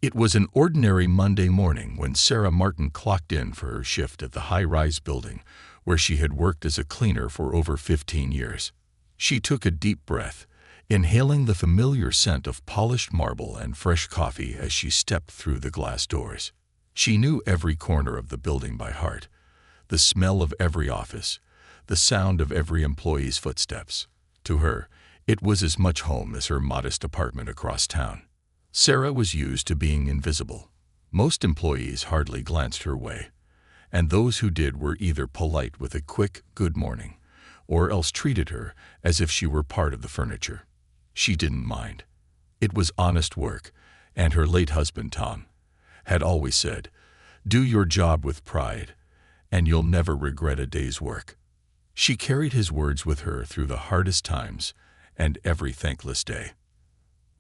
It was an ordinary Monday morning when Sarah Martin clocked in for her shift at the high-rise building where she had worked as a cleaner for over 15 years. She took a deep breath, inhaling the familiar scent of polished marble and fresh coffee as she stepped through the glass doors. She knew every corner of the building by heart, the smell of every office, the sound of every employee's footsteps. To her, it was as much home as her modest apartment across town. Sarah was used to being invisible. Most employees hardly glanced her way, and those who did were either polite with a quick "good morning," or else treated her as if she were part of the furniture. She didn't mind. It was honest work, and her late husband, Tom, had always said, "Do your job with pride, and you'll never regret a day's work." She carried his words with her through the hardest times and every thankless day.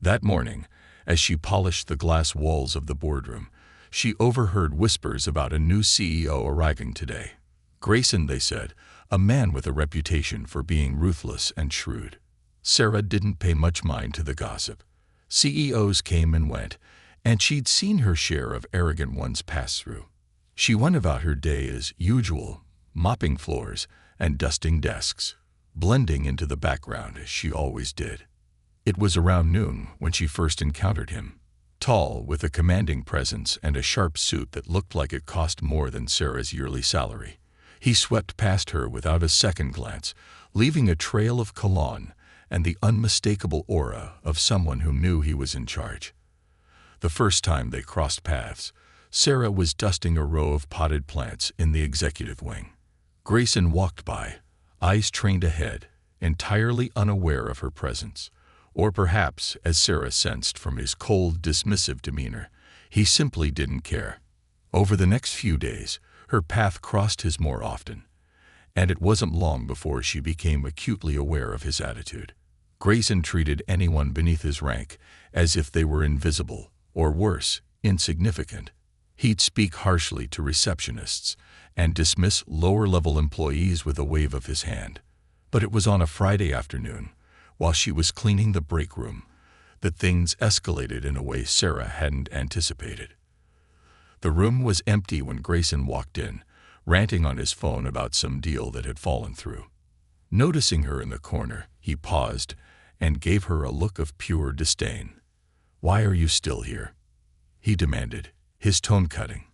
That morning, as she polished the glass walls of the boardroom, she overheard whispers about a new CEO arriving today. Grayson, they said, a man with a reputation for being ruthless and shrewd. Sarah didn't pay much mind to the gossip. CEOs came and went, and she'd seen her share of arrogant ones pass through. She went about her day as usual, mopping floors and dusting desks, blending into the background as she always did. It was around noon when she first encountered him. Tall, with a commanding presence and a sharp suit that looked like it cost more than Sarah's yearly salary, he swept past her without a second glance, leaving a trail of cologne and the unmistakable aura of someone who knew he was in charge. The first time they crossed paths, Sarah was dusting a row of potted plants in the executive wing. Grayson walked by, eyes trained ahead, entirely unaware of her presence. Or perhaps, as Sarah sensed from his cold, dismissive demeanor, he simply didn't care. Over the next few days, her path crossed his more often, and it wasn't long before she became acutely aware of his attitude. Grayson treated anyone beneath his rank as if they were invisible, or worse, insignificant. He'd speak harshly to receptionists and dismiss lower-level employees with a wave of his hand. But it was on a Friday afternoon, while she was cleaning the break room, that things escalated in a way Sarah hadn't anticipated. The room was empty when Grayson walked in, ranting on his phone about some deal that had fallen through. Noticing her in the corner, he paused and gave her a look of pure disdain. "Why are you still here?" he demanded, his tone cutting.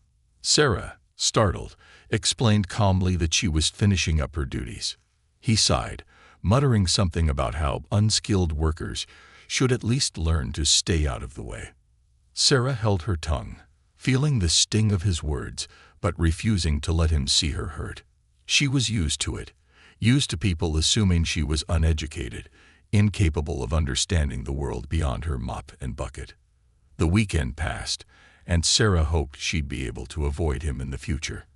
Sarah, startled, explained calmly that she was finishing up her duties. He sighed, muttering something about how unskilled workers should at least learn to stay out of the way. Sarah held her tongue, feeling the sting of his words, but refusing to let him see her hurt. She was used to it, used to people assuming she was uneducated, incapable of understanding the world beyond her mop and bucket. The weekend passed, and Sarah hoped she'd be able to avoid him in the future.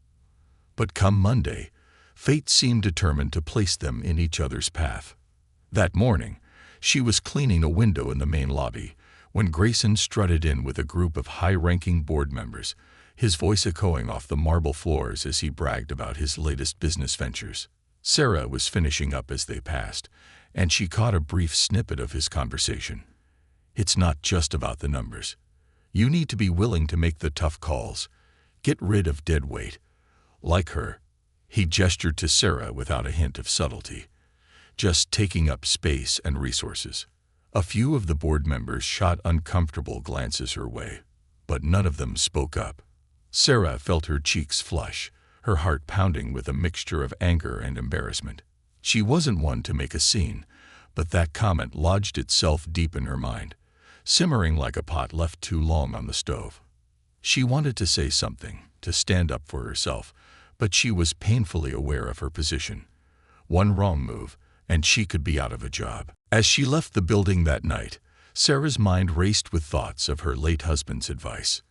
But come Monday, fate seemed determined to place them in each other's path. That morning, she was cleaning a window in the main lobby when Grayson strutted in with a group of high-ranking board members, his voice echoing off the marble floors as he bragged about his latest business ventures. Sarah was finishing up as they passed, and she caught a brief snippet of his conversation. "It's not just about the numbers. You need to be willing to make the tough calls. Get rid of dead weight. Like her." He gestured to Sarah without a hint of subtlety, just taking up space and resources. A few of the board members shot uncomfortable glances her way, but none of them spoke up. Sarah felt her cheeks flush, her heart pounding with a mixture of anger and embarrassment. She wasn't one to make a scene, but that comment lodged itself deep in her mind, simmering like a pot left too long on the stove. She wanted to say something, to stand up for herself, but she was painfully aware of her position. One wrong move, and she could be out of a job. As she left the building that night, Sarah's mind raced with thoughts of her late husband's advice.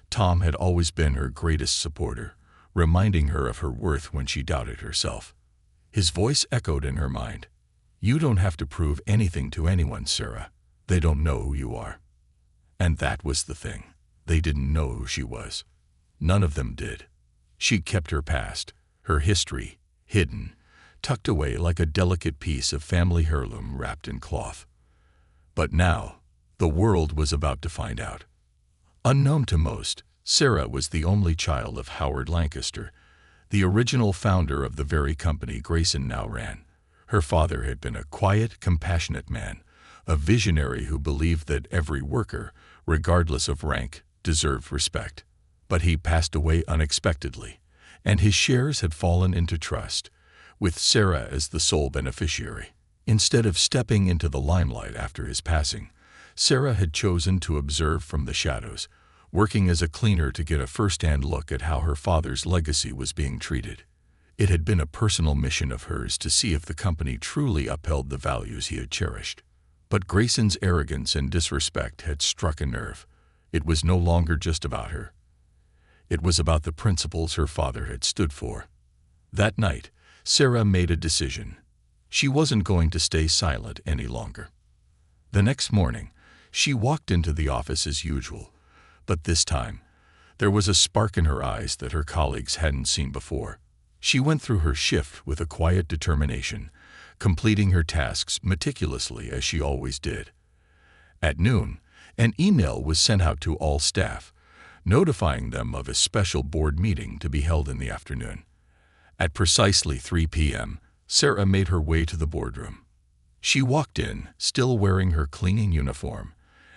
Tom had always been her greatest supporter, reminding her of her worth when she doubted herself. His voice echoed in her mind. "You don't have to prove anything to anyone, Sarah. They don't know who you are." And that was the thing. They didn't know who she was. None of them did. She kept her past, her history, hidden, tucked away like a delicate piece of family heirloom wrapped in cloth. But now, the world was about to find out. Unknown to most, Sarah was the only child of Howard Lancaster, the original founder of the very company Grayson now ran. Her father had been a quiet, compassionate man, a visionary who believed that every worker, regardless of rank, deserved respect. But he passed away unexpectedly, and his shares had fallen into trust, with Sarah as the sole beneficiary. Instead of stepping into the limelight after his passing, Sarah had chosen to observe from the shadows, working as a cleaner to get a first-hand look at how her father's legacy was being treated. It had been a personal mission of hers to see if the company truly upheld the values he had cherished. But Grayson's arrogance and disrespect had struck a nerve. It was no longer just about her. It was about the principles her father had stood for. That night, Sarah made a decision. She wasn't going to stay silent any longer. The next morning, she walked into the office as usual, but this time, there was a spark in her eyes that her colleagues hadn't seen before. She went through her shift with a quiet determination, completing her tasks meticulously as she always did. At noon, an email was sent out to all staff, notifying them of a special board meeting to be held in the afternoon. At precisely 3 p.m., Sarah made her way to the boardroom. She walked in, still wearing her cleaning uniform,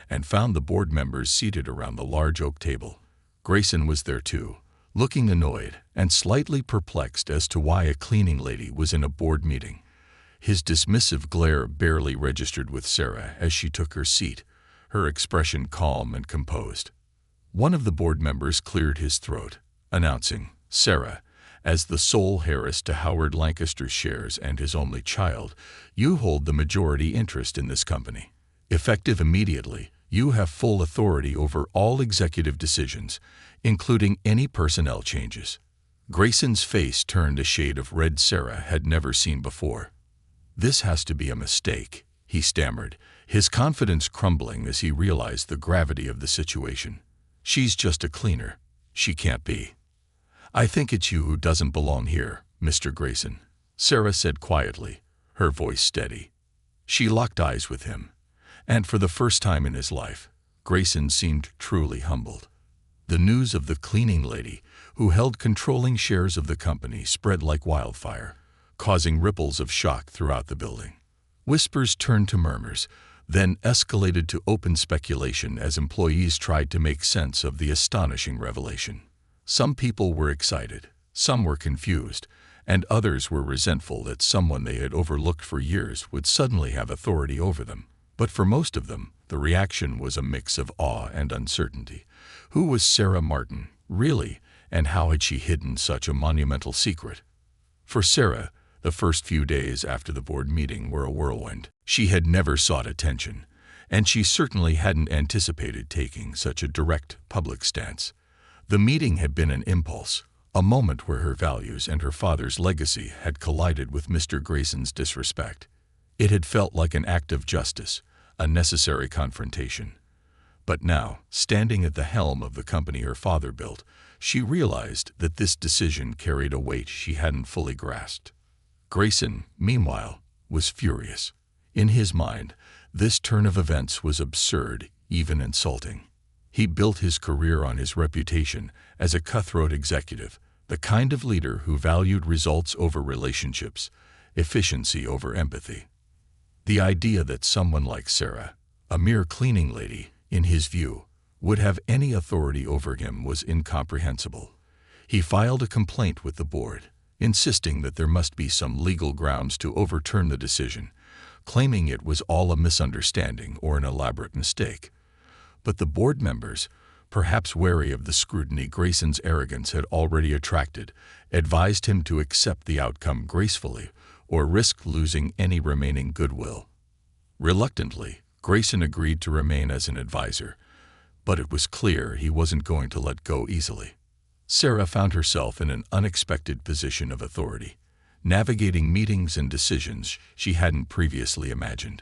and found the board members seated around the large oak table. Grayson was there too, looking annoyed and slightly perplexed as to why a cleaning lady was in a board meeting. His dismissive glare barely registered with Sarah as she took her seat, her expression calm and composed. One of the board members cleared his throat, announcing, "Sarah, as the sole heiress to Howard Lancaster's shares and his only child, you hold the majority interest in this company. Effective immediately, you have full authority over all executive decisions, including any personnel changes." Grayson's face turned a shade of red Sarah had never seen before. "This has to be a mistake," he stammered, his confidence crumbling as he realized the gravity of the situation. "She's just a cleaner. She can't be." "I think it's you who doesn't belong here, Mr. Grayson," Sarah said quietly, her voice steady. She locked eyes with him, and for the first time in his life, Grayson seemed truly humbled. The news of the cleaning lady, who held controlling shares of the company, spread like wildfire, causing ripples of shock throughout the building. Whispers turned to murmurs, then escalated to open speculation as employees tried to make sense of the astonishing revelation. Some people were excited, some were confused, and others were resentful that someone they had overlooked for years would suddenly have authority over them. But for most of them, the reaction was a mix of awe and uncertainty. Who was Sarah Martin, really, and how had she hidden such a monumental secret? For Sarah, the first few days after the board meeting were a whirlwind. She had never sought attention, and she certainly hadn't anticipated taking such a direct, public stance. The meeting had been an impulse, a moment where her values and her father's legacy had collided with Mr. Grayson's disrespect. It had felt like an act of justice, a necessary confrontation. But now, standing at the helm of the company her father built, she realized that this decision carried a weight she hadn't fully grasped. Grayson, meanwhile, was furious. In his mind, this turn of events was absurd, even insulting. He built his career on his reputation as a cutthroat executive, the kind of leader who valued results over relationships, efficiency over empathy. The idea that someone like Sarah, a mere cleaning lady, in his view, would have any authority over him was incomprehensible. He filed a complaint with the board, insisting that there must be some legal grounds to overturn the decision, claiming it was all a misunderstanding or an elaborate mistake. But the board members, perhaps wary of the scrutiny Grayson's arrogance had already attracted, advised him to accept the outcome gracefully or risk losing any remaining goodwill. Reluctantly, Grayson agreed to remain as an advisor, but it was clear he wasn't going to let go easily. Sarah found herself in an unexpected position of authority, navigating meetings and decisions she hadn't previously imagined.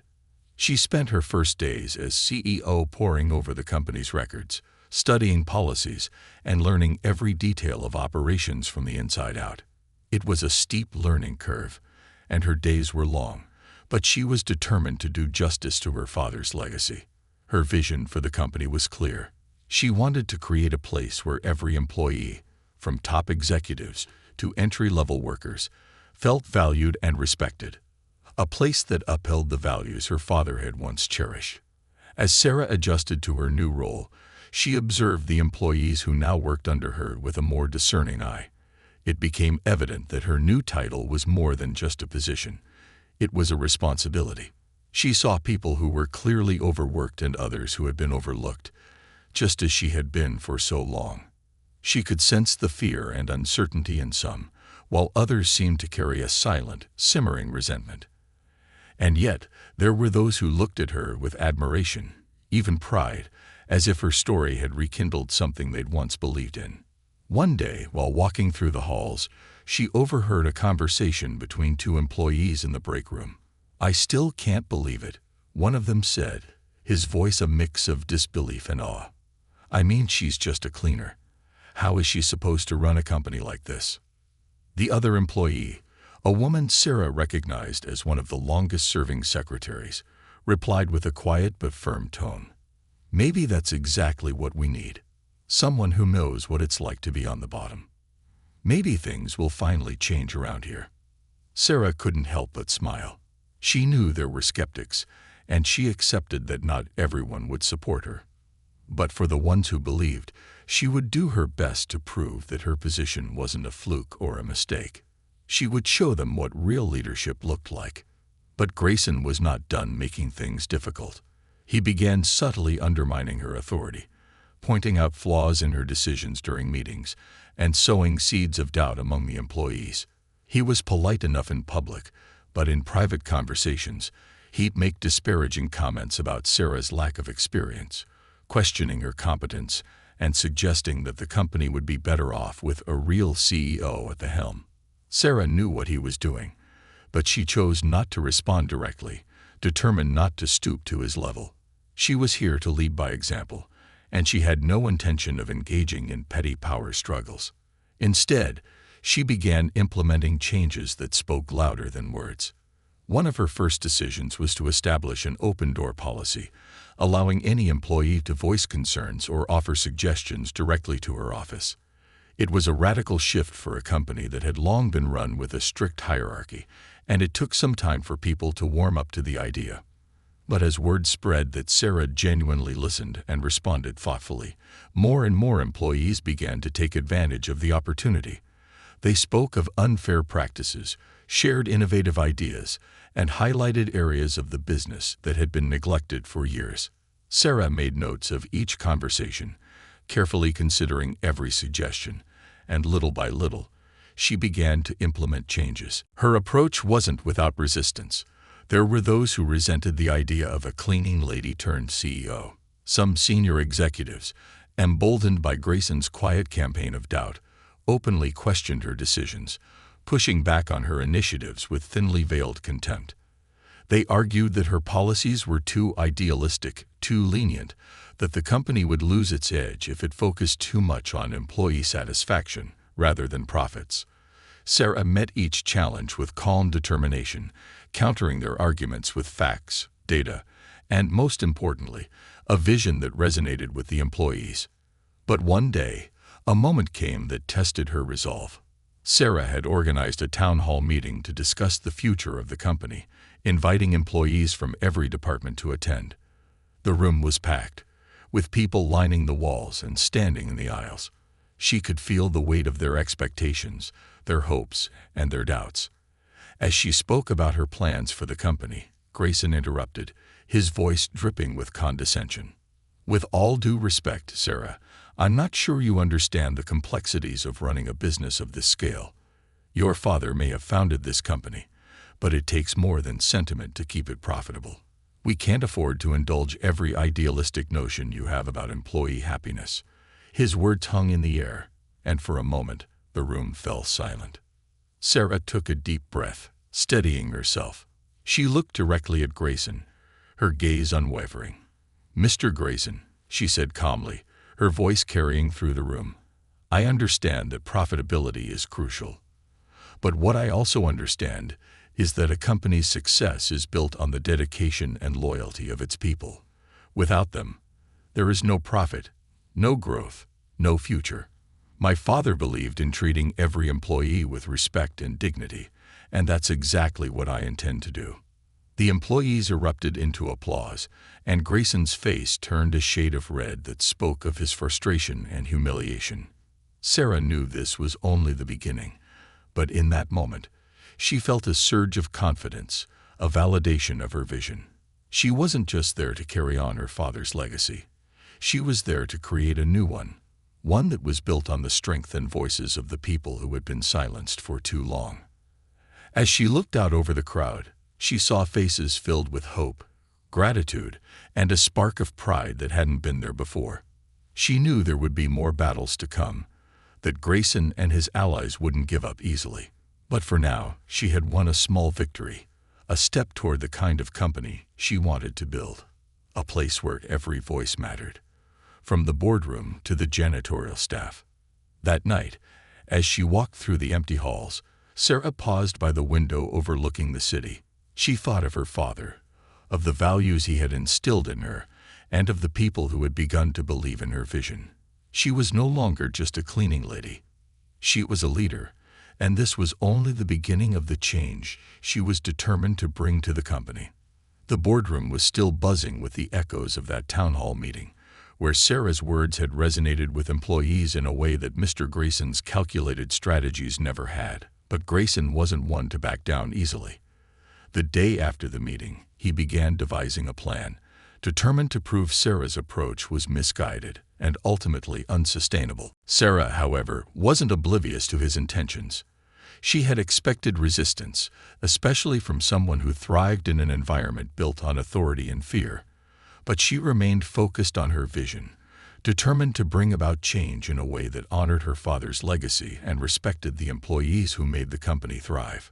She spent her first days as CEO poring over the company's records, studying policies, and learning every detail of operations from the inside out. It was a steep learning curve, and her days were long, but she was determined to do justice to her father's legacy. Her vision for the company was clear. She wanted to create a place where every employee, from top executives to entry-level workers, felt valued and respected. A place that upheld the values her father had once cherished. As Sarah adjusted to her new role, she observed the employees who now worked under her with a more discerning eye. It became evident that her new title was more than just a position. It was a responsibility. She saw people who were clearly overworked and others who had been overlooked, just as she had been for so long. She could sense the fear and uncertainty in some, while others seemed to carry a silent, simmering resentment. And yet, there were those who looked at her with admiration, even pride, as if her story had rekindled something they'd once believed in. One day, while walking through the halls, she overheard a conversation between two employees in the break room. "I still can't believe it," one of them said, his voice a mix of disbelief and awe. "I mean, she's just a cleaner. How is she supposed to run a company like this?" The other employee, a woman Sarah recognized as one of the longest-serving secretaries, replied with a quiet but firm tone. "Maybe that's exactly what we need. Someone who knows what it's like to be on the bottom. Maybe things will finally change around here." Sarah couldn't help but smile. She knew there were skeptics, and she accepted that not everyone would support her. But for the ones who believed, she would do her best to prove that her position wasn't a fluke or a mistake. She would show them what real leadership looked like. But Grayson was not done making things difficult. He began subtly undermining her authority, pointing out flaws in her decisions during meetings, and sowing seeds of doubt among the employees. He was polite enough in public, but in private conversations, he'd make disparaging comments about Sarah's lack of experience, questioning her competence, and suggesting that the company would be better off with a real CEO at the helm. Sarah knew what he was doing, but she chose not to respond directly, determined not to stoop to his level. She was here to lead by example, and she had no intention of engaging in petty power struggles. Instead, she began implementing changes that spoke louder than words. One of her first decisions was to establish an open-door policy, allowing any employee to voice concerns or offer suggestions directly to her office. It was a radical shift for a company that had long been run with a strict hierarchy, and it took some time for people to warm up to the idea. But as word spread that Sarah genuinely listened and responded thoughtfully, more and more employees began to take advantage of the opportunity. They spoke of unfair practices, shared innovative ideas, and highlighted areas of the business that had been neglected for years. Sarah made notes of each conversation, carefully considering every suggestion, and little by little, she began to implement changes. Her approach wasn't without resistance. There were those who resented the idea of a cleaning lady turned CEO. Some senior executives, emboldened by Grayson's quiet campaign of doubt, openly questioned her decisions, pushing back on her initiatives with thinly veiled contempt. They argued that her policies were too idealistic, too lenient, that the company would lose its edge if it focused too much on employee satisfaction rather than profits. Sarah met each challenge with calm determination, countering their arguments with facts, data, and, most importantly, a vision that resonated with the employees. But one day, a moment came that tested her resolve. Sarah had organized a town hall meeting to discuss the future of the company, inviting employees from every department to attend. The room was packed, with people lining the walls and standing in the aisles. She could feel the weight of their expectations, their hopes, and their doubts. As she spoke about her plans for the company, Grayson interrupted, his voice dripping with condescension. "With all due respect, Sarah, I'm not sure you understand the complexities of running a business of this scale. Your father may have founded this company, but it takes more than sentiment to keep it profitable. We can't afford to indulge every idealistic notion you have about employee happiness." His words hung in the air, and for a moment, the room fell silent. Sarah took a deep breath, steadying herself. She looked directly at Grayson, her gaze unwavering. "Mr. Grayson," she said calmly, her voice carrying through the room, "I understand that profitability is crucial. But what I also understand is that a company's success is built on the dedication and loyalty of its people. Without them, there is no profit, No growth, no future. My father believed in treating every employee with respect and dignity, and that's exactly what I intend to do." The employees erupted into applause, and Grayson's face turned a shade of red that spoke of his frustration and humiliation. Sarah knew this was only the beginning, but in that moment, she felt a surge of confidence, a validation of her vision. She wasn't just there to carry on her father's legacy. She was there to create a new one that was built on the strength and voices of the people who had been silenced for too long. As she looked out over the crowd, she saw faces filled with hope, gratitude, and a spark of pride that hadn't been there before. She knew there would be more battles to come, that Grayson and his allies wouldn't give up easily. But for now, she had won a small victory, a step toward the kind of company she wanted to build, a place where every voice mattered, from the boardroom to the janitorial staff. That night, as she walked through the empty halls, Sarah paused by the window overlooking the city. She thought of her father, of the values he had instilled in her, and of the people who had begun to believe in her vision. She was no longer just a cleaning lady. She was a leader, and this was only the beginning of the change she was determined to bring to the company. The boardroom was still buzzing with the echoes of that town hall meeting, where Sarah's words had resonated with employees in a way that Mr. Grayson's calculated strategies never had. But Grayson wasn't one to back down easily. The day after the meeting, he began devising a plan, determined to prove Sarah's approach was misguided and ultimately unsustainable. Sarah, however, wasn't oblivious to his intentions. She had expected resistance, especially from someone who thrived in an environment built on authority and fear. But she remained focused on her vision, determined to bring about change in a way that honored her father's legacy and respected the employees who made the company thrive.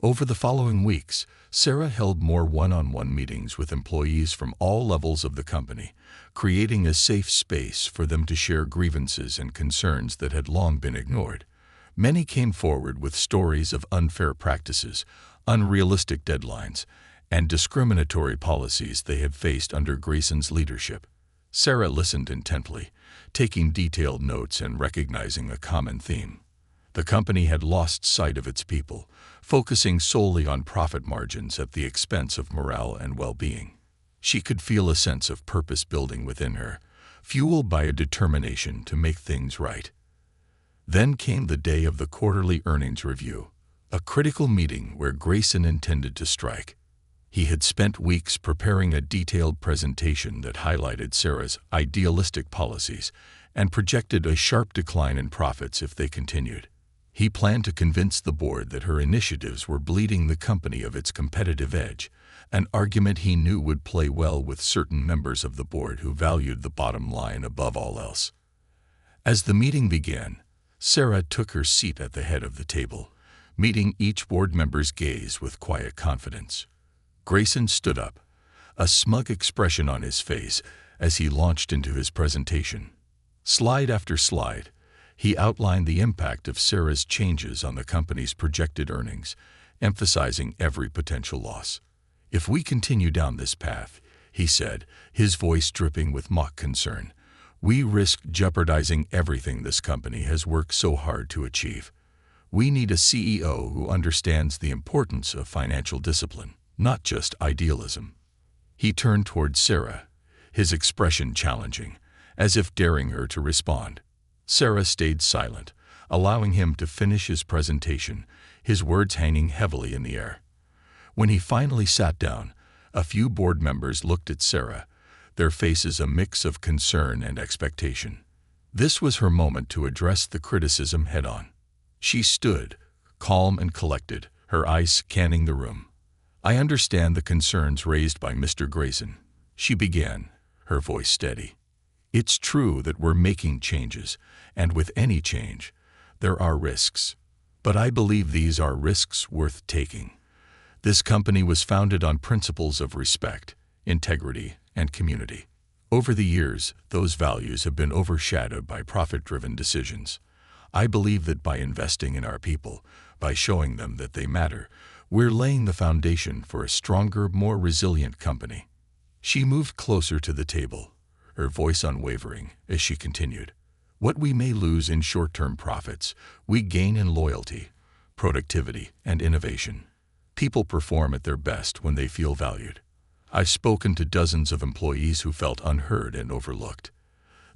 Over the following weeks, Sarah held more one-on-one meetings with employees from all levels of the company, creating a safe space for them to share grievances and concerns that had long been ignored. Many came forward with stories of unfair practices, unrealistic deadlines, and discriminatory policies they had faced under Grayson's leadership. Sarah listened intently, taking detailed notes and recognizing a common theme. The company had lost sight of its people, focusing solely on profit margins at the expense of morale and well-being. She could feel a sense of purpose building within her, fueled by a determination to make things right. Then came the day of the quarterly earnings review, a critical meeting where Grayson intended to strike. He had spent weeks preparing a detailed presentation that highlighted Sarah's idealistic policies and projected a sharp decline in profits if they continued. He planned to convince the board that her initiatives were bleeding the company of its competitive edge, an argument he knew would play well with certain members of the board who valued the bottom line above all else. As the meeting began, Sarah took her seat at the head of the table, meeting each board member's gaze with quiet confidence. Grayson stood up, a smug expression on his face as he launched into his presentation. Slide after slide, he outlined the impact of Sarah's changes on the company's projected earnings, emphasizing every potential loss. "If we continue down this path," he said, his voice dripping with mock concern, "we risk jeopardizing everything this company has worked so hard to achieve. We need a CEO who understands the importance of financial discipline, not just idealism." He turned toward Sarah, his expression challenging, as if daring her to respond. Sarah stayed silent, allowing him to finish his presentation, his words hanging heavily in the air. When he finally sat down, a few board members looked at Sarah, their faces a mix of concern and expectation. This was her moment to address the criticism head-on. She stood, calm and collected, her eyes scanning the room. "I understand the concerns raised by Mr. Grayson," she began, her voice steady. "It's true that we're making changes, and with any change, there are risks. But I believe these are risks worth taking. This company was founded on principles of respect, integrity, and community. Over the years, those values have been overshadowed by profit-driven decisions. I believe that by investing in our people, by showing them that they matter, we're laying the foundation for a stronger, more resilient company." She moved closer to the table, her voice unwavering as she continued. What we may lose in short-term profits, we gain in loyalty, productivity, and innovation. People perform at their best when they feel valued. I've spoken to dozens of employees who felt unheard and overlooked.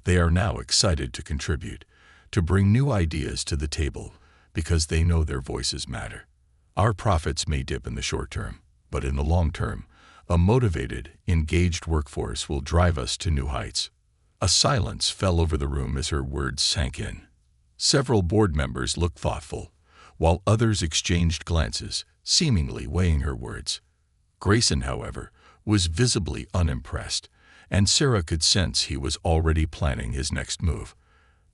They are now excited to contribute, to bring new ideas to the table, because they know their voices matter. Our profits may dip in the short term, but in the long term, a motivated, engaged workforce will drive us to new heights. A silence fell over the room as her words sank in. Several board members looked thoughtful, while others exchanged glances, seemingly weighing her words. Grayson, however, was visibly unimpressed, and Sarah could sense he was already planning his next move.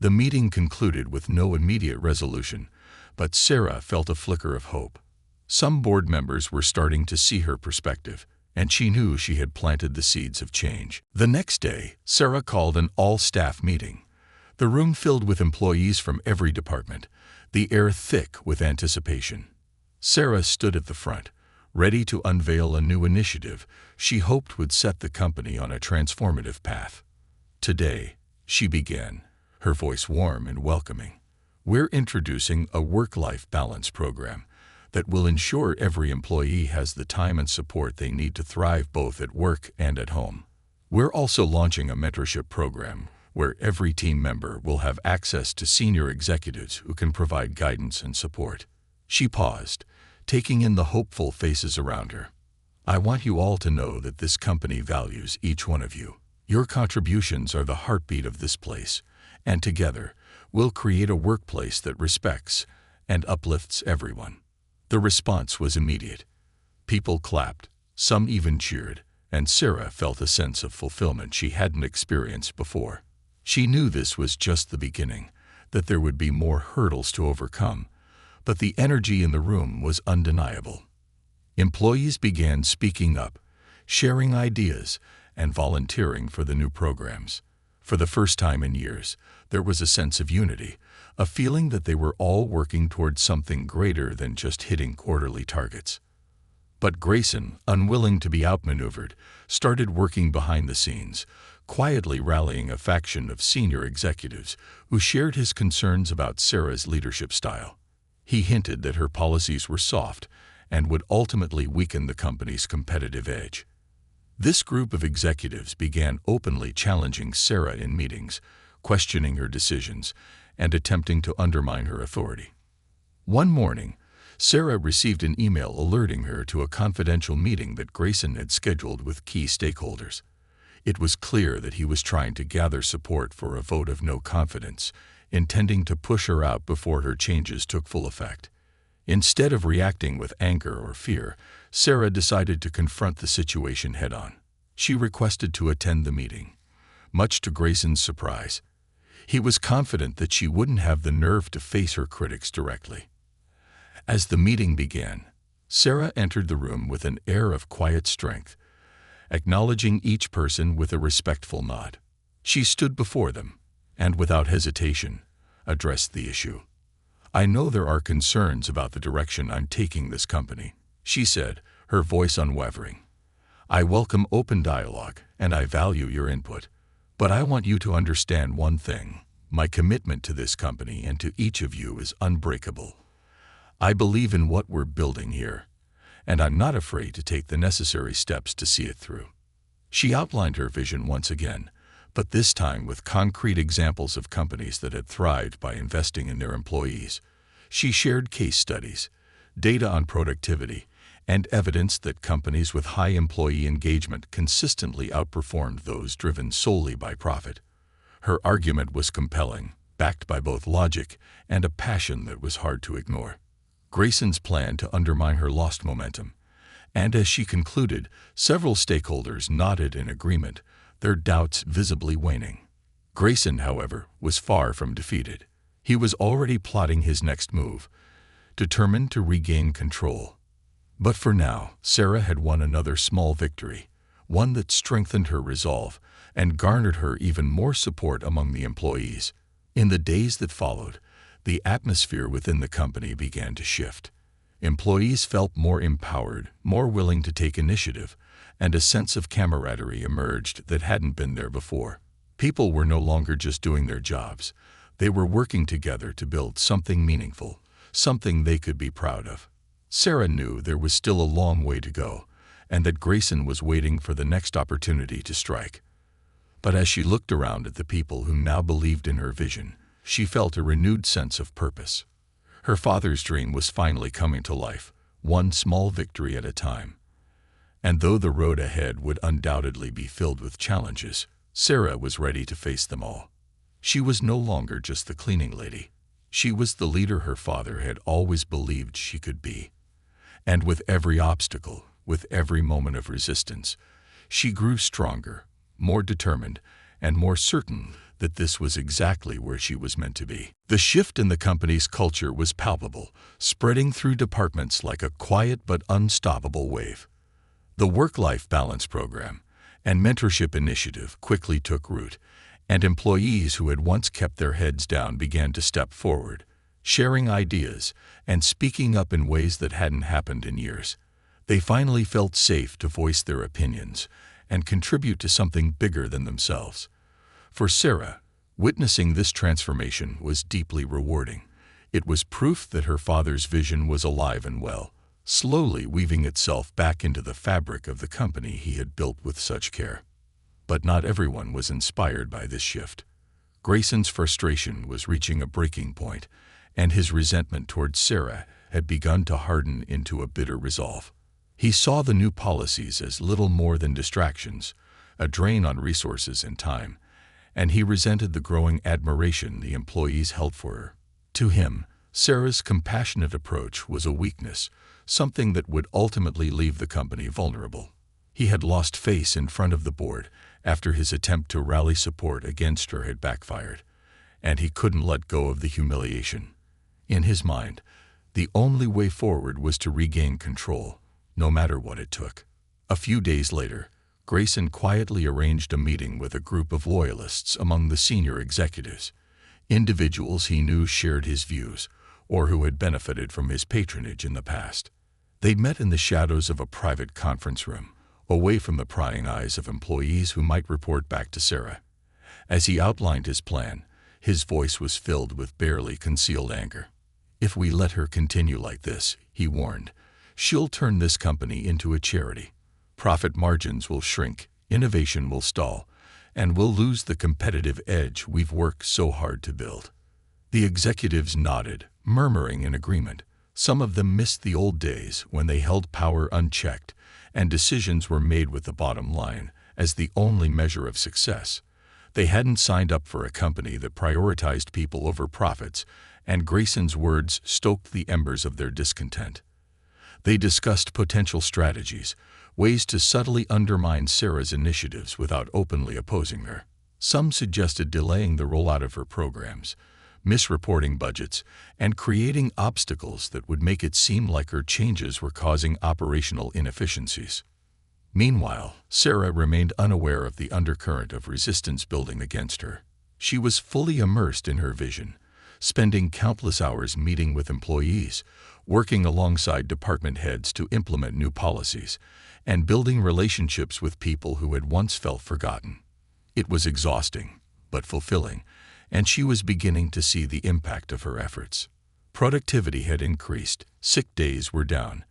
The meeting concluded with no immediate resolution, but Sarah felt a flicker of hope. Some board members were starting to see her perspective, and she knew she had planted the seeds of change. The next day, Sarah called an all-staff meeting. The room filled with employees from every department, the air thick with anticipation. Sarah stood at the front, ready to unveil a new initiative she hoped would set the company on a transformative path. Today, she began, her voice warm and welcoming. We're introducing a work-life balance program that will ensure every employee has the time and support they need to thrive both at work and at home. We're also launching a mentorship program where every team member will have access to senior executives who can provide guidance and support. She paused, taking in the hopeful faces around her. I want you all to know that this company values each one of you. Your contributions are the heartbeat of this place, and together, we'll create a workplace that respects and uplifts everyone. The response was immediate. People clapped, some even cheered, and Sarah felt a sense of fulfillment she hadn't experienced before. She knew this was just the beginning, that there would be more hurdles to overcome, but the energy in the room was undeniable. Employees began speaking up, sharing ideas, and volunteering for the new programs. For the first time in years, there was a sense of unity, a feeling that they were all working towards something greater than just hitting quarterly targets. But Grayson, unwilling to be outmaneuvered, started working behind the scenes, quietly rallying a faction of senior executives who shared his concerns about Sarah's leadership style. He hinted that her policies were soft and would ultimately weaken the company's competitive edge. This group of executives began openly challenging Sarah in meetings, questioning her decisions, and attempting to undermine her authority. One morning, Sarah received an email alerting her to a confidential meeting that Grayson had scheduled with key stakeholders. It was clear that he was trying to gather support for a vote of no confidence, intending to push her out before her changes took full effect. Instead of reacting with anger or fear, Sarah decided to confront the situation head-on. She requested to attend the meeting. Much to Grayson's surprise, he was confident that she wouldn't have the nerve to face her critics directly. As the meeting began, Sarah entered the room with an air of quiet strength, acknowledging each person with a respectful nod. She stood before them, and without hesitation, addressed the issue. I know there are concerns about the direction I'm taking this company, she said, her voice unwavering. I welcome open dialogue, and I value your input. But I want you to understand one thing. My commitment to this company and to each of you is unbreakable. I believe in what we're building here, and I'm not afraid to take the necessary steps to see it through. She outlined her vision once again, but this time with concrete examples of companies that had thrived by investing in their employees. She shared case studies, data on productivity, and evidence that companies with high employee engagement consistently outperformed those driven solely by profit. Her argument was compelling, backed by both logic and a passion that was hard to ignore. Grayson's plan to undermine her lost momentum, and as she concluded, several stakeholders nodded in agreement, their doubts visibly waning. Grayson, however, was far from defeated. He was already plotting his next move, determined to regain control. But for now, Sarah had won another small victory, one that strengthened her resolve and garnered her even more support among the employees. In the days that followed, the atmosphere within the company began to shift. Employees felt more empowered, more willing to take initiative, and a sense of camaraderie emerged that hadn't been there before. People were no longer just doing their jobs. They were working together to build something meaningful, something they could be proud of. Sarah knew there was still a long way to go, and that Grayson was waiting for the next opportunity to strike. But as she looked around at the people who now believed in her vision, she felt a renewed sense of purpose. Her father's dream was finally coming to life, one small victory at a time. And though the road ahead would undoubtedly be filled with challenges, Sarah was ready to face them all. She was no longer just the cleaning lady. She was the leader her father had always believed she could be. And with every obstacle, with every moment of resistance, she grew stronger, more determined, and more certain that this was exactly where she was meant to be. The shift in the company's culture was palpable, spreading through departments like a quiet but unstoppable wave. The work-life balance program and mentorship initiative quickly took root, and employees who had once kept their heads down began to step forward, sharing ideas and speaking up in ways that hadn't happened in years. They finally felt safe to voice their opinions and contribute to something bigger than themselves. For Sarah, witnessing this transformation was deeply rewarding. It was proof that her father's vision was alive and well, slowly weaving itself back into the fabric of the company he had built with such care. But not everyone was inspired by this shift. Grayson's frustration was reaching a breaking point, and his resentment towards Sarah had begun to harden into a bitter resolve. He saw the new policies as little more than distractions, a drain on resources and time, and he resented the growing admiration the employees held for her. To him, Sarah's compassionate approach was a weakness, something that would ultimately leave the company vulnerable. He had lost face in front of the board after his attempt to rally support against her had backfired, and he couldn't let go of the humiliation. In his mind, the only way forward was to regain control, no matter what it took. A few days later, Grayson quietly arranged a meeting with a group of loyalists among the senior executives, individuals he knew shared his views or who had benefited from his patronage in the past. They met in the shadows of a private conference room, away from the prying eyes of employees who might report back to Sarah. As he outlined his plan, his voice was filled with barely concealed anger. "If we let her continue like this," he warned, "she'll turn this company into a charity. Profit margins will shrink, innovation will stall, and we'll lose the competitive edge we've worked so hard to build." The executives nodded, murmuring in agreement. Some of them missed the old days when they held power unchecked and decisions were made with the bottom line as the only measure of success. They hadn't signed up for a company that prioritized people over profits, and Grayson's words stoked the embers of their discontent. They discussed potential strategies, ways to subtly undermine Sarah's initiatives without openly opposing her. Some suggested delaying the rollout of her programs, misreporting budgets, and creating obstacles that would make it seem like her changes were causing operational inefficiencies. Meanwhile, Sarah remained unaware of the undercurrent of resistance building against her. She was fully immersed in her vision, spending countless hours meeting with employees, working alongside department heads to implement new policies, and building relationships with people who had once felt forgotten. It was exhausting, but fulfilling, and she was beginning to see the impact of her efforts. Productivity had increased, sick days were down,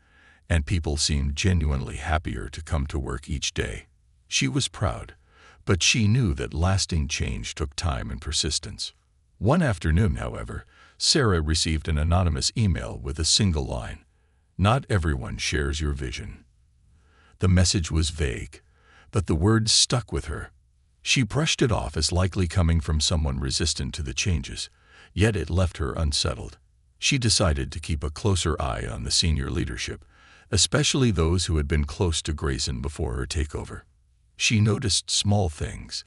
and people seemed genuinely happier to come to work each day. She was proud, but she knew that lasting change took time and persistence. One afternoon, however, Sarah received an anonymous email with a single line: "Not everyone shares your vision." The message was vague, but the words stuck with her. She brushed it off as likely coming from someone resistant to the changes, yet it left her unsettled. She decided to keep a closer eye on the senior leadership, especially those who had been close to Grayson before her takeover. She noticed small things: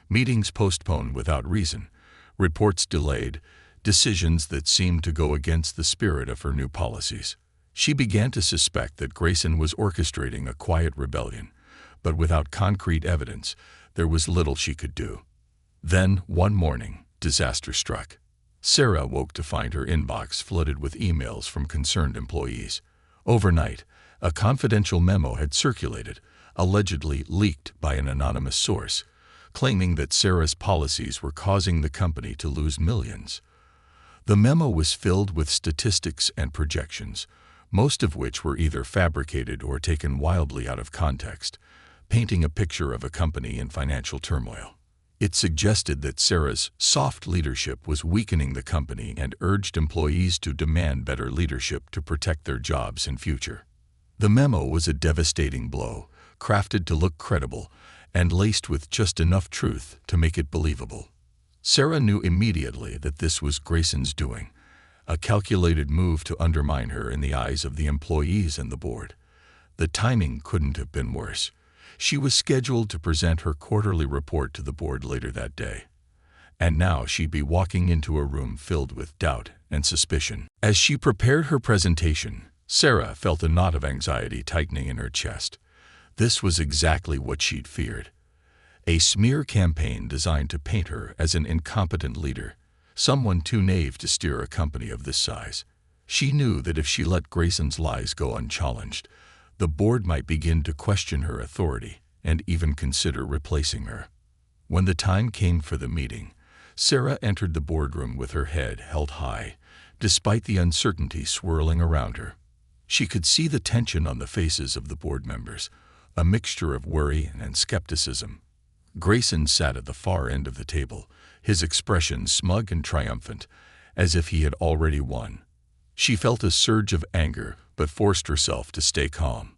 meetings postponed without reason, reports delayed, decisions that seemed to go against the spirit of her new policies. She began to suspect that Grayson was orchestrating a quiet rebellion, but without concrete evidence, there was little she could do. Then, one morning, disaster struck. Sarah woke to find her inbox flooded with emails from concerned employees. Overnight, a confidential memo had circulated, allegedly leaked by an anonymous source, claiming that Sarah's policies were causing the company to lose millions. The memo was filled with statistics and projections, most of which were either fabricated or taken wildly out of context, painting a picture of a company in financial turmoil. It suggested that Sarah's soft leadership was weakening the company and urged employees to demand better leadership to protect their jobs and future. The memo was a devastating blow, crafted to look credible and laced with just enough truth to make it believable. Sarah knew immediately that this was Grayson's doing, a calculated move to undermine her in the eyes of the employees and the board. The timing couldn't have been worse. She was scheduled to present her quarterly report to the board later that day. And now she'd be walking into a room filled with doubt and suspicion. As she prepared her presentation, Sarah felt a knot of anxiety tightening in her chest. This was exactly what she'd feared. A smear campaign designed to paint her as an incompetent leader, someone too naive to steer a company of this size. She knew that if she let Grayson's lies go unchallenged, the board might begin to question her authority and even consider replacing her. When the time came for the meeting, Sarah entered the boardroom with her head held high, despite the uncertainty swirling around her. She could see the tension on the faces of the board members, a mixture of worry and skepticism. Grayson sat at the far end of the table, his expression smug and triumphant, as if he had already won. She felt a surge of anger, but forced herself to stay calm.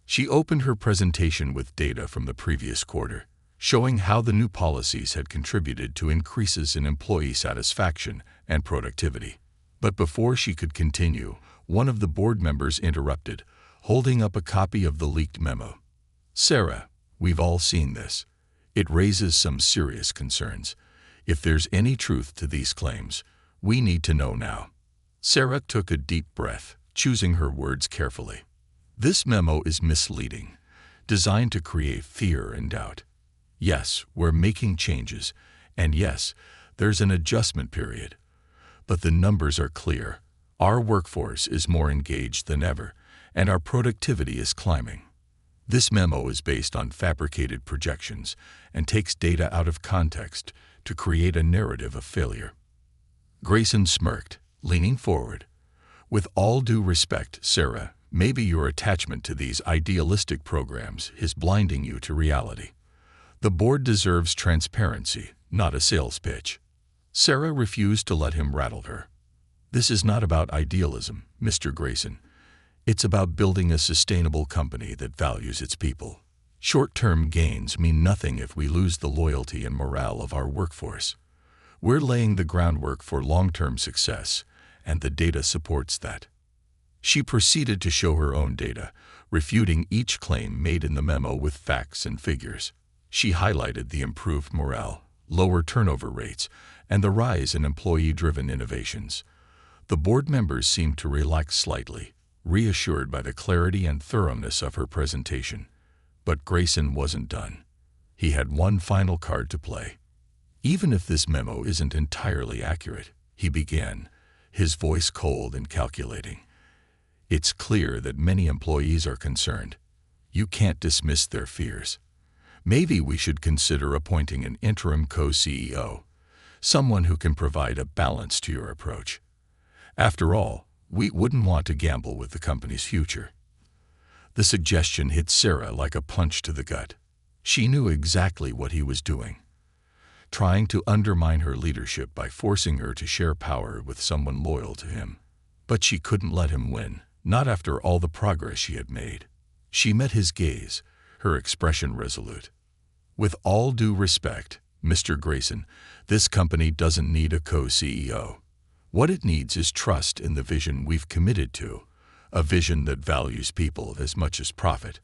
She opened her presentation with data from the previous quarter, showing how the new policies had contributed to increases in employee satisfaction and productivity. But before she could continue, one of the board members interrupted, holding up a copy of the leaked memo. "Sarah, we've all seen this. It raises some serious concerns. If there's any truth to these claims, we need to know now." Sarah took a deep breath, choosing her words carefully. "This memo is misleading, designed to create fear and doubt. Yes, we're making changes, and yes, there's an adjustment period. But the numbers are clear. Our workforce is more engaged than ever, and our productivity is climbing. This memo is based on fabricated projections and takes data out of context to create a narrative of failure." Grayson smirked, leaning forward. "With all due respect, Sarah, maybe your attachment to these idealistic programs is blinding you to reality. The board deserves transparency, not a sales pitch." Sarah refused to let him rattle her. "This is not about idealism, Mr. Grayson. It's about building a sustainable company that values its people. Short-term gains mean nothing if we lose the loyalty and morale of our workforce. We're laying the groundwork for long-term success, and the data supports that." She proceeded to show her own data, refuting each claim made in the memo with facts and figures. She highlighted the improved morale, lower turnover rates, and the rise in employee-driven innovations. The board members seemed to relax slightly, reassured by the clarity and thoroughness of her presentation. But Grayson wasn't done. He had one final card to play. "Even if this memo isn't entirely accurate," he began, his voice cold and calculating, "it's clear that many employees are concerned. You can't dismiss their fears. Maybe we should consider appointing an interim co-CEO, someone who can provide a balance to your approach. After all, we wouldn't want to gamble with the company's future." The suggestion hit Sarah like a punch to the gut. She knew exactly what he was doing, trying to undermine her leadership by forcing her to share power with someone loyal to him. But she couldn't let him win, not after all the progress she had made. She met his gaze, her expression resolute. "With all due respect, Mr. Grayson, this company doesn't need a co-CEO. What it needs is trust in the vision we've committed to, a vision that values people as much as profit.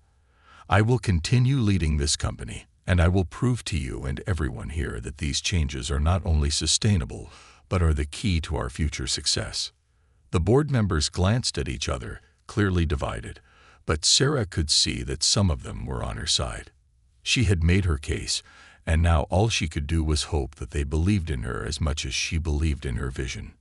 I will continue leading this company, and I will prove to you and everyone here that these changes are not only sustainable, but are the key to our future success." The board members glanced at each other, clearly divided, but Sarah could see that some of them were on her side. She had made her case, and now all she could do was hope that they believed in her as much as she believed in her vision.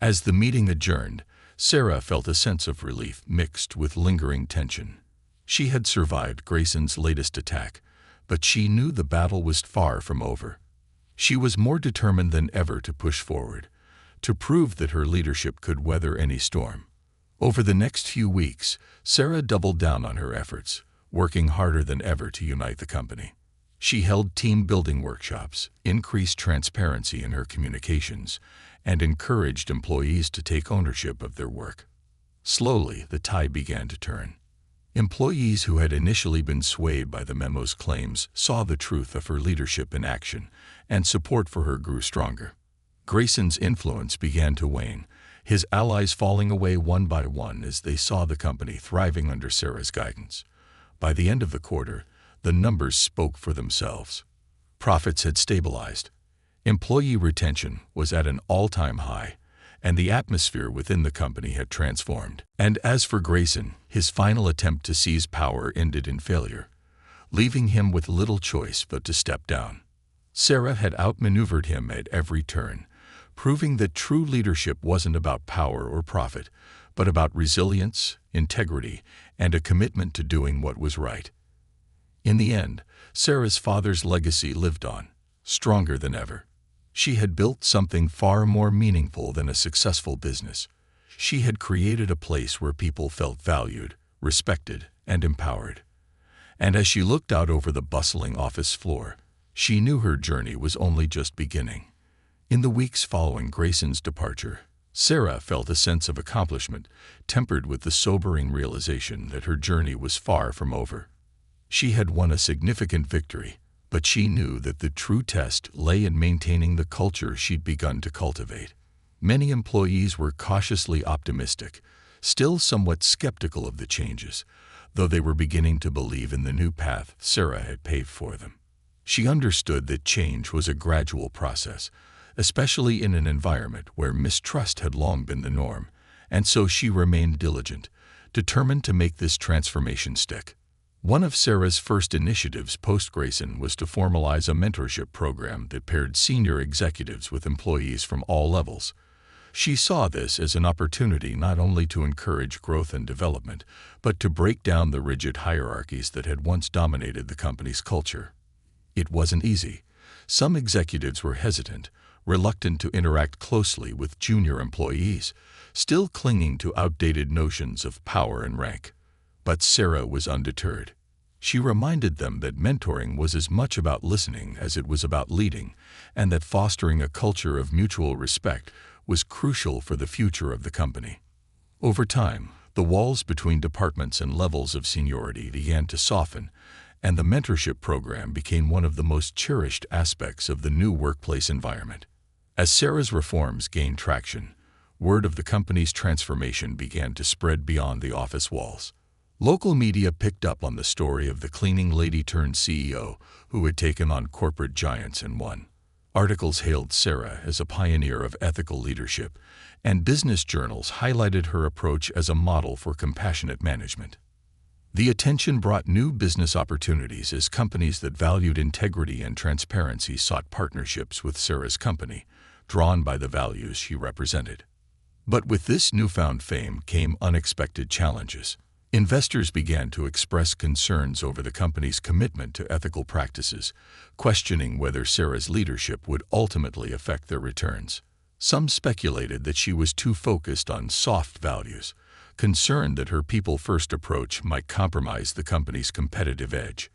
As the meeting adjourned, Sarah felt a sense of relief mixed with lingering tension. She had survived Grayson's latest attack, But she knew the battle was far from over. She was more determined than ever to push forward, to prove that her leadership could weather any storm. Over the next few weeks, Sarah doubled down on her efforts, working harder than ever to unite the company. She held team-building workshops, increased transparency in her communications, and encouraged employees to take ownership of their work. Slowly, the tide began to turn. Employees who had initially been swayed by the memo's claims saw the truth of her leadership in action, and support for her grew stronger. Grayson's influence began to wane, his allies falling away one by one as they saw the company thriving under Sarah's guidance. By the end of the quarter, the numbers spoke for themselves. Profits had stabilized. Employee retention was at an all-time high, and the atmosphere within the company had transformed. And as for Grayson, his final attempt to seize power ended in failure, leaving him with little choice but to step down. Sarah had outmaneuvered him at every turn, proving that true leadership wasn't about power or profit, but about resilience, integrity, and a commitment to doing what was right. In the end, Sarah's father's legacy lived on, stronger than ever. She had built something far more meaningful than a successful business. She had created a place where people felt valued, respected, and empowered. And as she looked out over the bustling office floor, she knew her journey was only just beginning. In the weeks following Grayson's departure, Sarah felt a sense of accomplishment, tempered with the sobering realization that her journey was far from over. She had won a significant victory, but she knew that the true test lay in maintaining the culture she'd begun to cultivate. Many employees were cautiously optimistic, still somewhat skeptical of the changes, though they were beginning to believe in the new path Sarah had paved for them. She understood that change was a gradual process, especially in an environment where mistrust had long been the norm, and so she remained diligent, determined to make this transformation stick. One of Sarah's first initiatives post-Grayson was to formalize a mentorship program that paired senior executives with employees from all levels. She saw this as an opportunity not only to encourage growth and development, but to break down the rigid hierarchies that had once dominated the company's culture. It wasn't easy. Some executives were hesitant, reluctant to interact closely with junior employees, still clinging to outdated notions of power and rank. But Sarah was undeterred. She reminded them that mentoring was as much about listening as it was about leading, and that fostering a culture of mutual respect was crucial for the future of the company. Over time, the walls between departments and levels of seniority began to soften, and the mentorship program became one of the most cherished aspects of the new workplace environment. As Sarah's reforms gained traction, word of the company's transformation began to spread beyond the office walls. Local media picked up on the story of the cleaning lady-turned-CEO who had taken on corporate giants and won. Articles hailed Sarah as a pioneer of ethical leadership, and business journals highlighted her approach as a model for compassionate management. The attention brought new business opportunities as companies that valued integrity and transparency sought partnerships with Sarah's company, drawn by the values she represented. But with this newfound fame came unexpected challenges. Investors began to express concerns over the company's commitment to ethical practices, questioning whether Sarah's leadership would ultimately affect their returns. Some speculated that she was too focused on soft values, concerned that her people-first approach might compromise the company's competitive edge.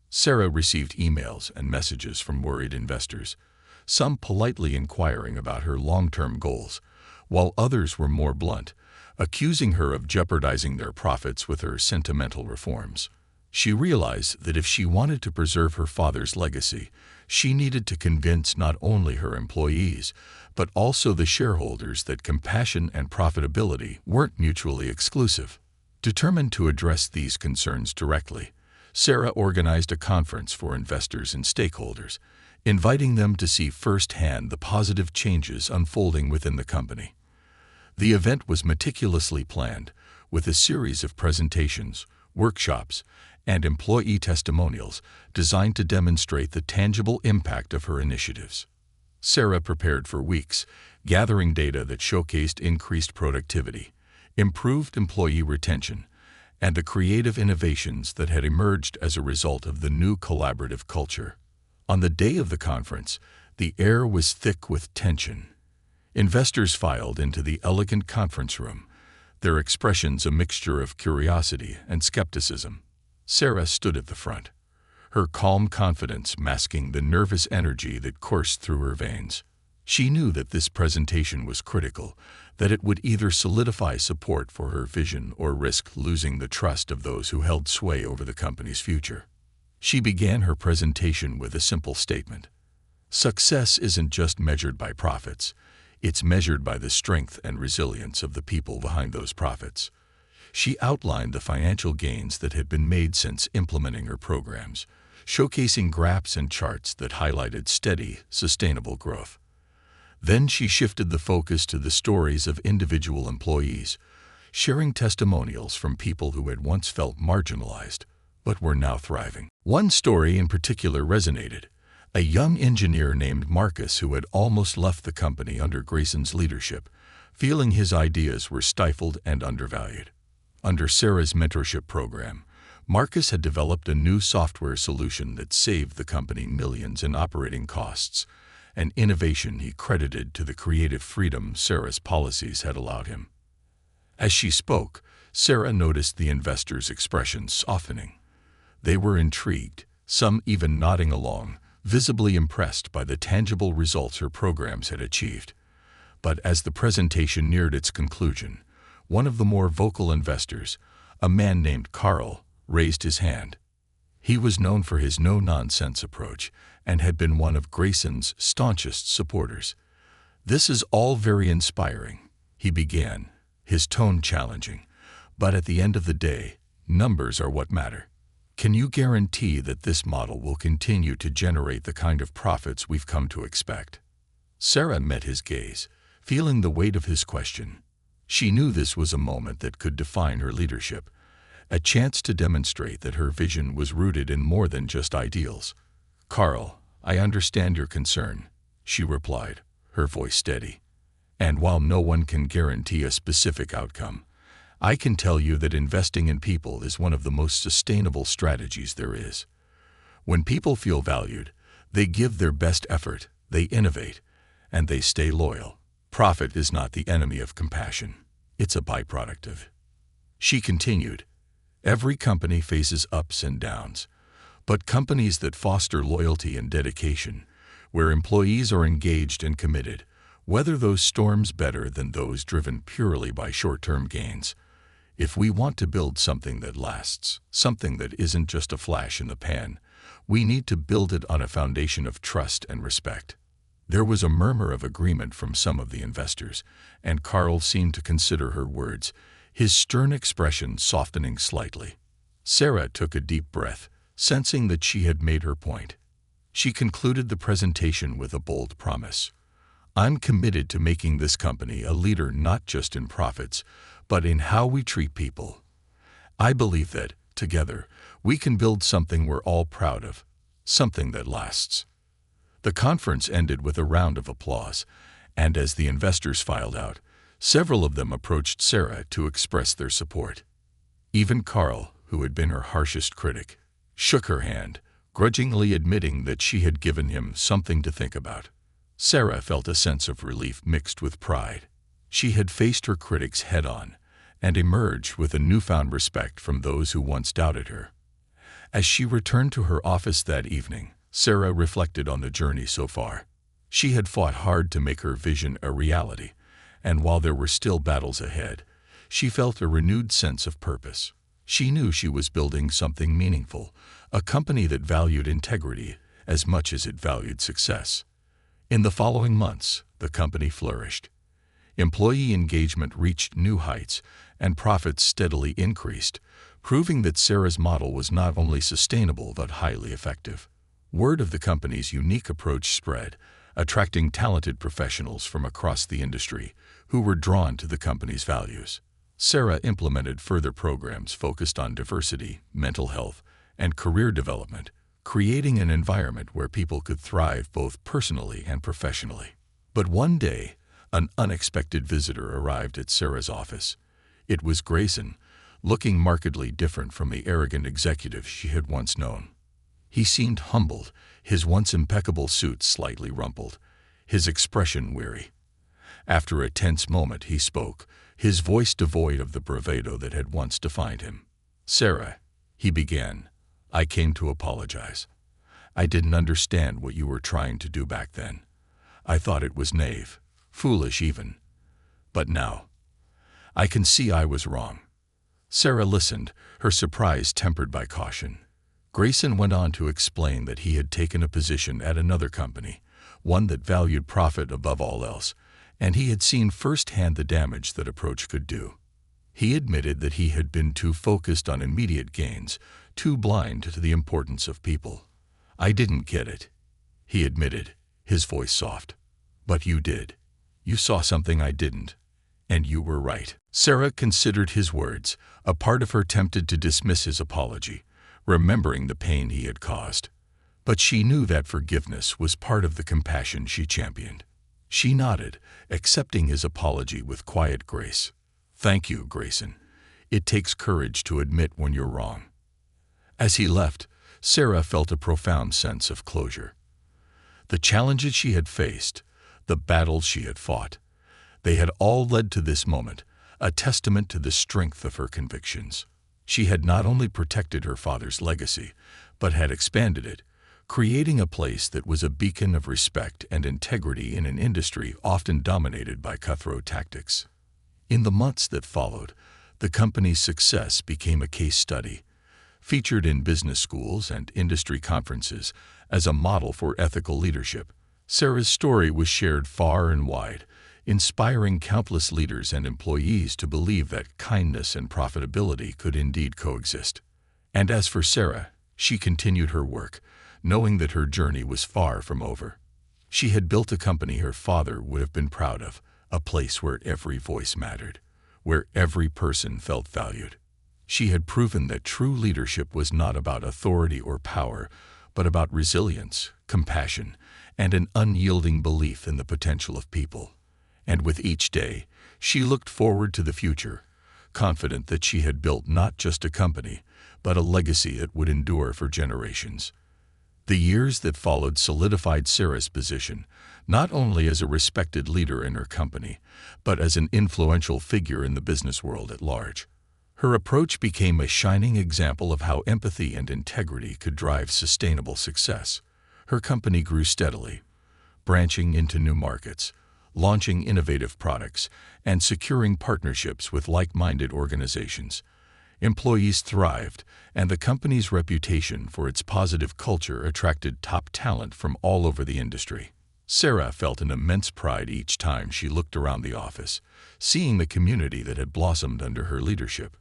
Sarah received emails and messages from worried investors, some politely inquiring about her long-term goals, while others were more blunt, accusing her of jeopardizing their profits with her sentimental reforms. She realized that if she wanted to preserve her father's legacy, she needed to convince not only her employees, but also the shareholders that compassion and profitability weren't mutually exclusive. Determined to address these concerns directly, Sarah organized a conference for investors and stakeholders, inviting them to see firsthand the positive changes unfolding within the company. The event was meticulously planned, with a series of presentations, workshops, and employee testimonials designed to demonstrate the tangible impact of her initiatives. Sarah prepared for weeks, gathering data that showcased increased productivity, improved employee retention, and the creative innovations that had emerged as a result of the new collaborative culture. On the day of the conference, the air was thick with tension. Investors filed into the elegant conference room, their expressions a mixture of curiosity and skepticism. Sarah stood at the front, her calm confidence masking the nervous energy that coursed through her veins. She knew that this presentation was critical, that it would either solidify support for her vision or risk losing the trust of those who held sway over the company's future. She began her presentation with a simple statement. Success isn't just measured by profits, it's measured by the strength and resilience of the people behind those profits. She outlined the financial gains that had been made since implementing her programs, showcasing graphs and charts that highlighted steady, sustainable growth. Then she shifted the focus to the stories of individual employees, sharing testimonials from people who had once felt marginalized, but were now thriving. One story in particular resonated. A young engineer named Marcus who had almost left the company under Grayson's leadership, feeling his ideas were stifled and undervalued. Under Sarah's mentorship program, Marcus had developed a new software solution that saved the company millions in operating costs, an innovation he credited to the creative freedom Sarah's policies had allowed him. As she spoke, Sarah noticed the investors' expressions softening. They were intrigued, some even nodding along, visibly impressed by the tangible results her programs had achieved. But as the presentation neared its conclusion, one of the more vocal investors, a man named Carl, raised his hand. He was known for his no-nonsense approach and had been one of Grayson's staunchest supporters. "This is all very inspiring," he began, his tone challenging. "But at the end of the day, numbers are what matter. Can you guarantee that this model will continue to generate the kind of profits we've come to expect?" Sarah met his gaze, feeling the weight of his question. She knew this was a moment that could define her leadership, a chance to demonstrate that her vision was rooted in more than just ideals. "Carl, I understand your concern," she replied, her voice steady. "And while no one can guarantee a specific outcome, I can tell you that investing in people is one of the most sustainable strategies there is. When people feel valued, they give their best effort, they innovate, and they stay loyal. Profit is not the enemy of compassion. It's a byproduct of it." She continued, "Every company faces ups and downs, but companies that foster loyalty and dedication, where employees are engaged and committed, weather those storms better than those driven purely by short-term gains. If we want to build something that lasts, something that isn't just a flash in the pan, we need to build it on a foundation of trust and respect." There was a murmur of agreement from some of the investors, and Carl seemed to consider her words, his stern expression softening slightly. Sarah took a deep breath, sensing that she had made her point. She concluded the presentation with a bold promise. "I'm committed to making this company a leader not just in profits, but in how we treat people. I believe that, together, we can build something we're all proud of, something that lasts." The conference ended with a round of applause, and as the investors filed out, several of them approached Sarah to express their support. Even Carl, who had been her harshest critic, shook her hand, grudgingly admitting that she had given him something to think about. Sarah felt a sense of relief mixed with pride. She had faced her critics head-on and emerged with a newfound respect from those who once doubted her. As she returned to her office that evening, Sarah reflected on the journey so far. She had fought hard to make her vision a reality, and while there were still battles ahead, she felt a renewed sense of purpose. She knew she was building something meaningful, a company that valued integrity as much as it valued success. In the following months, the company flourished. Employee engagement reached new heights, and profits steadily increased, proving that Sarah's model was not only sustainable but highly effective. Word of the company's unique approach spread, attracting talented professionals from across the industry who were drawn to the company's values. Sarah implemented further programs focused on diversity, mental health, and career development, creating an environment where people could thrive both personally and professionally. But one day, an unexpected visitor arrived at Sarah's office. It was Grayson, looking markedly different from the arrogant executive she had once known. He seemed humbled, his once impeccable suit slightly rumpled, his expression weary. After a tense moment he spoke, his voice devoid of the bravado that had once defined him. "Sarah," he began, "I came to apologize. I didn't understand what you were trying to do back then. I thought it was naive, foolish even. But now, I can see I was wrong." Sarah listened, her surprise tempered by caution. Grayson went on to explain that he had taken a position at another company, one that valued profit above all else, and he had seen firsthand the damage that approach could do. He admitted that he had been too focused on immediate gains, too blind to the importance of people. "I didn't get it," he admitted, his voice soft. "But you did. You saw something I didn't. And you were right." Sarah considered his words, a part of her tempted to dismiss his apology, remembering the pain he had caused. But she knew that forgiveness was part of the compassion she championed. She nodded, accepting his apology with quiet grace. "Thank you, Grayson. It takes courage to admit when you're wrong." As he left, Sarah felt a profound sense of closure. The challenges she had faced, the battles she had fought, they had all led to this moment, a testament to the strength of her convictions. She had not only protected her father's legacy, but had expanded it, creating a place that was a beacon of respect and integrity in an industry often dominated by cutthroat tactics. In the months that followed, the company's success became a case study, featured in business schools and industry conferences as a model for ethical leadership. Sarah's story was shared far and wide, inspiring countless leaders and employees to believe that kindness and profitability could indeed coexist. And as for Sarah, she continued her work, knowing that her journey was far from over. She had built a company her father would have been proud of, a place where every voice mattered, where every person felt valued. She had proven that true leadership was not about authority or power, but about resilience, compassion, and an unyielding belief in the potential of people. And with each day, she looked forward to the future, confident that she had built not just a company, but a legacy that would endure for generations. The years that followed solidified Sarah's position, not only as a respected leader in her company, but as an influential figure in the business world at large. Her approach became a shining example of how empathy and integrity could drive sustainable success. Her company grew steadily, branching into new markets, launching innovative products, and securing partnerships with like-minded organizations. Employees thrived, and the company's reputation for its positive culture attracted top talent from all over the industry. Sarah felt an immense pride each time she looked around the office, seeing the community that had blossomed under her leadership.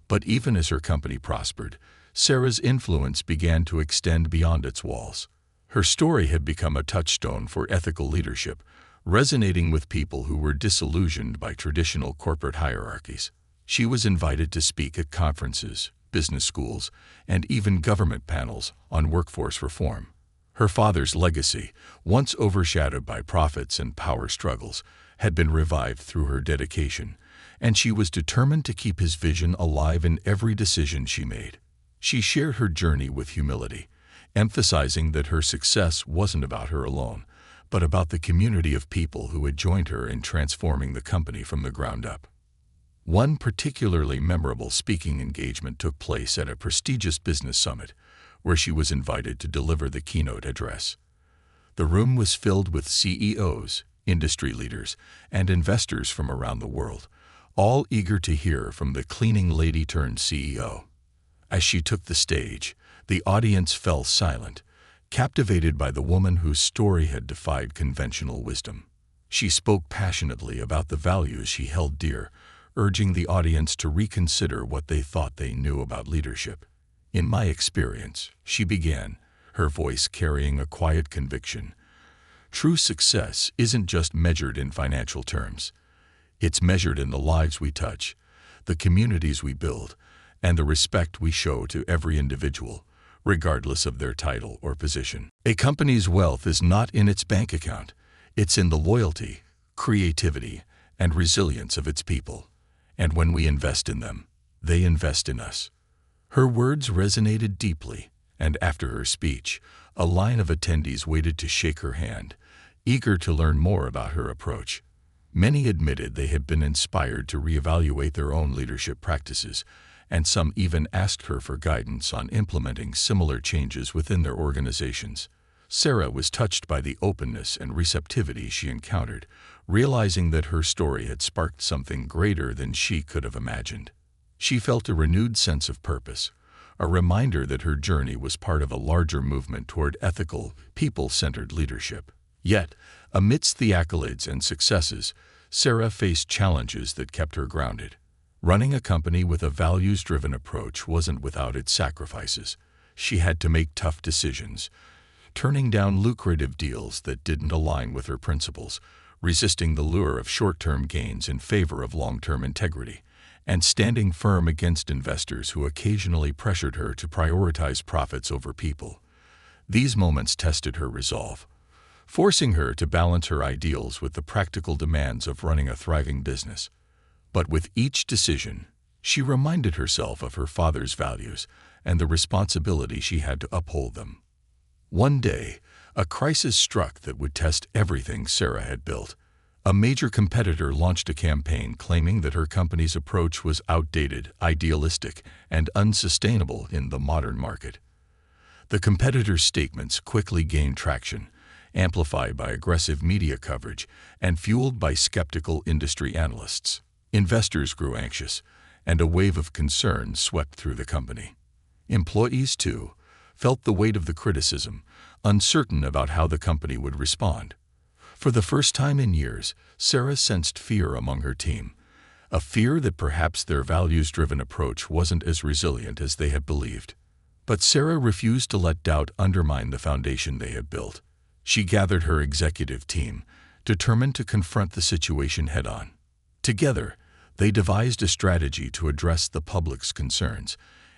But even as her company prospered, Sarah's influence began to extend beyond its walls. Her story had become a touchstone for ethical leadership, resonating with people who were disillusioned by traditional corporate hierarchies. She was invited to speak at conferences, business schools, and even government panels on workforce reform. Her father's legacy, once overshadowed by profits and power struggles, had been revived through her dedication, and she was determined to keep his vision alive in every decision she made. She shared her journey with humility, emphasizing that her success wasn't about her alone, but about the community of people who had joined her in transforming the company from the ground up. One particularly memorable speaking engagement took place at a prestigious business summit, where she was invited to deliver the keynote address. The room was filled with CEOs, industry leaders, and investors from around the world, all eager to hear from the cleaning lady turned CEO. As she took the stage, the audience fell silent, captivated by the woman whose story had defied conventional wisdom. She spoke passionately about the values she held dear, urging the audience to reconsider what they thought they knew about leadership. "In my experience," she began, her voice carrying a quiet conviction, "true success isn't just measured in financial terms. It's measured in the lives we touch, the communities we build, and the respect we show to every individual, regardless of their title or position. A company's wealth is not in its bank account. It's in the loyalty, creativity, and resilience of its people. And when we invest in them, They invest in us." Her words resonated deeply, and after her speech, a line of attendees waited to shake her hand, eager to learn more about her approach. Many admitted they had been inspired to reevaluate their own leadership practices, and some even asked her for guidance on implementing similar changes within their organizations. Sarah was touched by the openness and receptivity she encountered, realizing that her story had sparked something greater than she could have imagined. She felt a renewed sense of purpose, a reminder that her journey was part of a larger movement toward ethical, people-centered leadership. Yet, amidst the accolades and successes, Sarah faced challenges that kept her grounded. Running a company with a values-driven approach wasn't without its sacrifices. She had to make tough decisions, turning down lucrative deals that didn't align with her principles, resisting the lure of short-term gains in favor of long-term integrity, and standing firm against investors who occasionally pressured her to prioritize profits over people. These moments tested her resolve, forcing her to balance her ideals with the practical demands of running a thriving business. But with each decision, she reminded herself of her father's values and the responsibility she had to uphold them. One day, a crisis struck that would test everything Sarah had built. A major competitor launched a campaign claiming that her company's approach was outdated, idealistic, and unsustainable in the modern market. The competitor's statements quickly gained traction, amplified by aggressive media coverage and fueled by skeptical industry analysts. Investors grew anxious, and a wave of concern swept through the company. Employees, too, felt the weight of the criticism, uncertain about how the company would respond. For the first time in years, Sarah sensed fear among her team, a fear that perhaps their values-driven approach wasn't as resilient as they had believed. But Sarah refused to let doubt undermine the foundation they had built. She gathered her executive team, determined to confront the situation head-on. Together, they devised a strategy to address the public's concerns,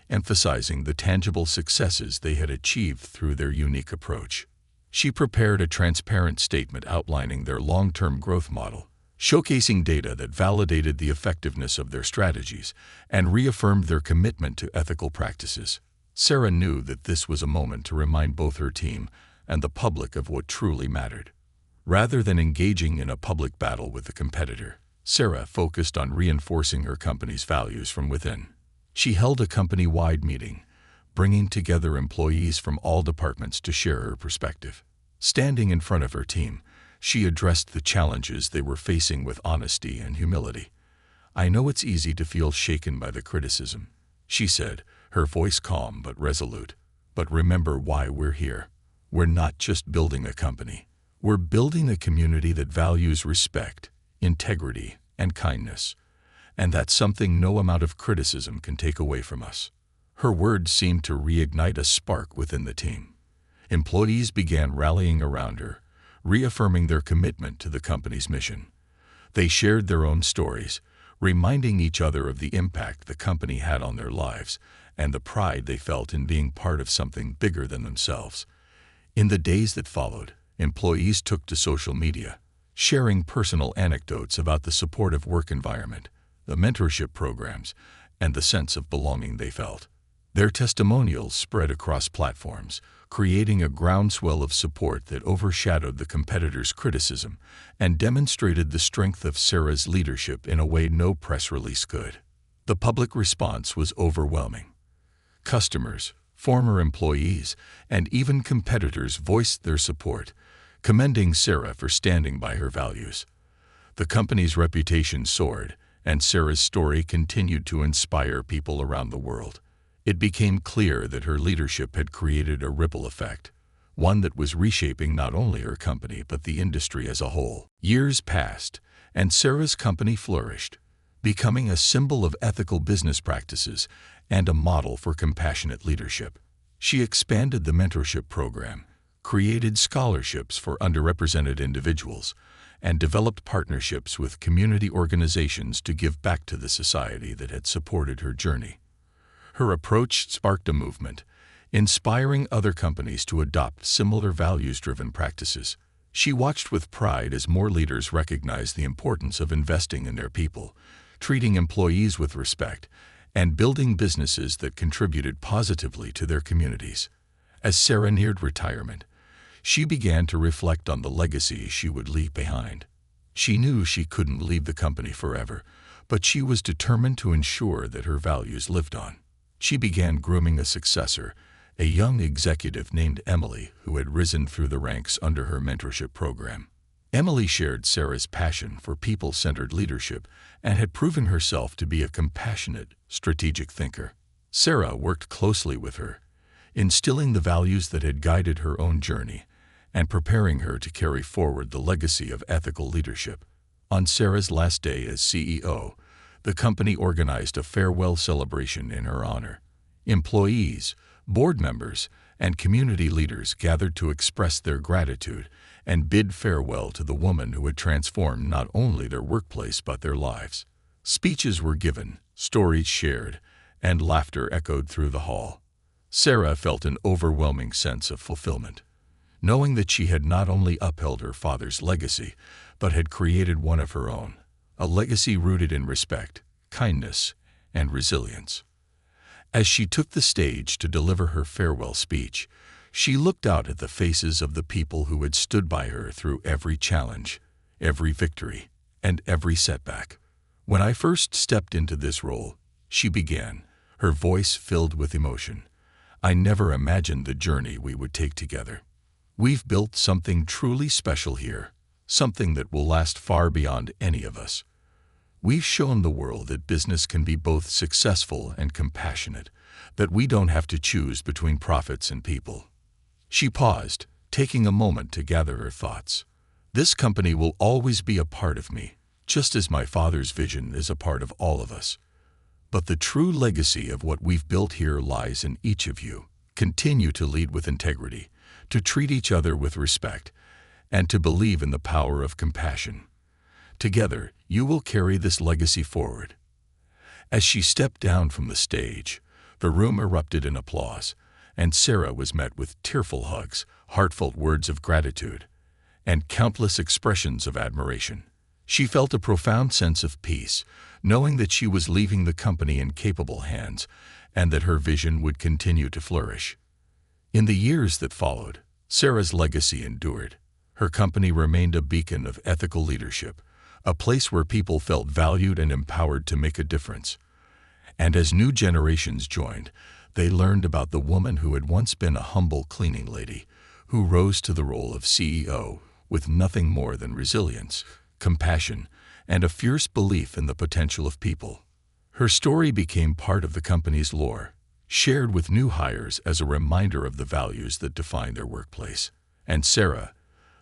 emphasizing the tangible successes they had achieved through their unique approach. She prepared a transparent statement outlining their long-term growth model, showcasing data that validated the effectiveness of their strategies and reaffirmed their commitment to ethical practices. Sarah knew that this was a moment to remind both her team and the public of what truly mattered. Rather than engaging in a public battle with the competitor, Sarah focused on reinforcing her company's values from within. She held a company-wide meeting, bringing together employees from all departments to share her perspective. Standing in front of her team, she addressed the challenges they were facing with honesty and humility. "I know it's easy to feel shaken by the criticism," she said, her voice calm but resolute. "But remember why we're here. We're not just building a company. We're building a community that values respect, integrity, and kindness. And that's something no amount of criticism can take away from us." Her words seemed to reignite a spark within the team. Employees began rallying around her, reaffirming their commitment to the company's mission. They shared their own stories, reminding each other of the impact the company had on their lives and the pride they felt in being part of something bigger than themselves. In the days that followed, employees took to social media, sharing personal anecdotes about the supportive work environment, the mentorship programs, and the sense of belonging they felt. Their testimonials spread across platforms, creating a groundswell of support that overshadowed the competitors' criticism and demonstrated the strength of Sarah's leadership in a way no press release could. The public response was overwhelming. Customers, former employees, and even competitors voiced their support, commending Sarah for standing by her values. The company's reputation soared, and Sarah's story continued to inspire people around the world. It became clear that her leadership had created a ripple effect, one that was reshaping not only her company but the industry as a whole. Years passed, and Sarah's company flourished, becoming a symbol of ethical business practices and a model for compassionate leadership. She expanded the mentorship program, created scholarships for underrepresented individuals, and developed partnerships with community organizations to give back to the society that had supported her journey. Her approach sparked a movement, inspiring other companies to adopt similar values-driven practices. She watched with pride as more leaders recognized the importance of investing in their people, treating employees with respect, and building businesses that contributed positively to their communities. As Sarah neared retirement, she began to reflect on the legacy she would leave behind. She knew she couldn't leave the company forever, but she was determined to ensure that her values lived on. She began grooming a successor, a young executive named Emily who had risen through the ranks under her mentorship program. Emily shared Sarah's passion for people-centered leadership and had proven herself to be a compassionate, strategic thinker. Sarah worked closely with her, instilling the values that had guided her own journey and preparing her to carry forward the legacy of ethical leadership. On Sarah's last day as CEO, the company organized a farewell celebration in her honor. Employees, board members, and community leaders gathered to express their gratitude and bid farewell to the woman who had transformed not only their workplace but their lives. Speeches were given, stories shared, and laughter echoed through the hall. Sarah felt an overwhelming sense of fulfillment, knowing that she had not only upheld her father's legacy, but had created one of her own, a legacy rooted in respect, kindness, and resilience. As she took the stage to deliver her farewell speech, she looked out at the faces of the people who had stood by her through every challenge, every victory, and every setback. "When I first stepped into this role," she began, her voice filled with emotion, "I never imagined the journey we would take together. We've built something truly special here, something that will last far beyond any of us. We've shown the world that business can be both successful and compassionate, that we don't have to choose between profits and people." She paused, taking a moment to gather her thoughts. "This company will always be a part of me, just as my father's vision is a part of all of us. But the true legacy of what we've built here lies in each of you. Continue to lead with integrity, to treat each other with respect, and to believe in the power of compassion. Together, you will carry this legacy forward." As she stepped down from the stage, the room erupted in applause, and Sarah was met with tearful hugs, heartfelt words of gratitude, and countless expressions of admiration. She felt a profound sense of peace, knowing that she was leaving the company in capable hands and that her vision would continue to flourish. In the years that followed, Sarah's legacy endured. Her company remained a beacon of ethical leadership, a place where people felt valued and empowered to make a difference. And as new generations joined, they learned about the woman who had once been a humble cleaning lady, who rose to the role of CEO with nothing more than resilience, compassion, and a fierce belief in the potential of people. Her story became part of the company's lore, shared with new hires as a reminder of the values that define their workplace. And Sarah,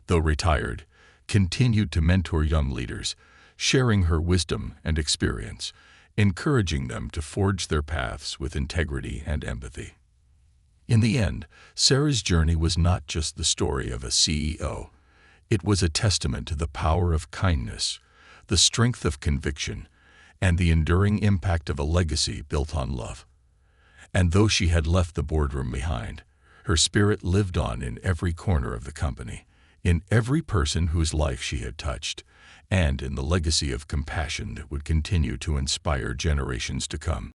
though retired, continued to mentor young leaders, sharing her wisdom and experience, encouraging them to forge their paths with integrity and empathy. In the end, Sarah's journey was not just the story of a CEO. It was a testament to the power of kindness, the strength of conviction, and the enduring impact of a legacy built on love. And though she had left the boardroom behind, her spirit lived on in every corner of the company, in every person whose life she had touched, and in the legacy of compassion that would continue to inspire generations to come.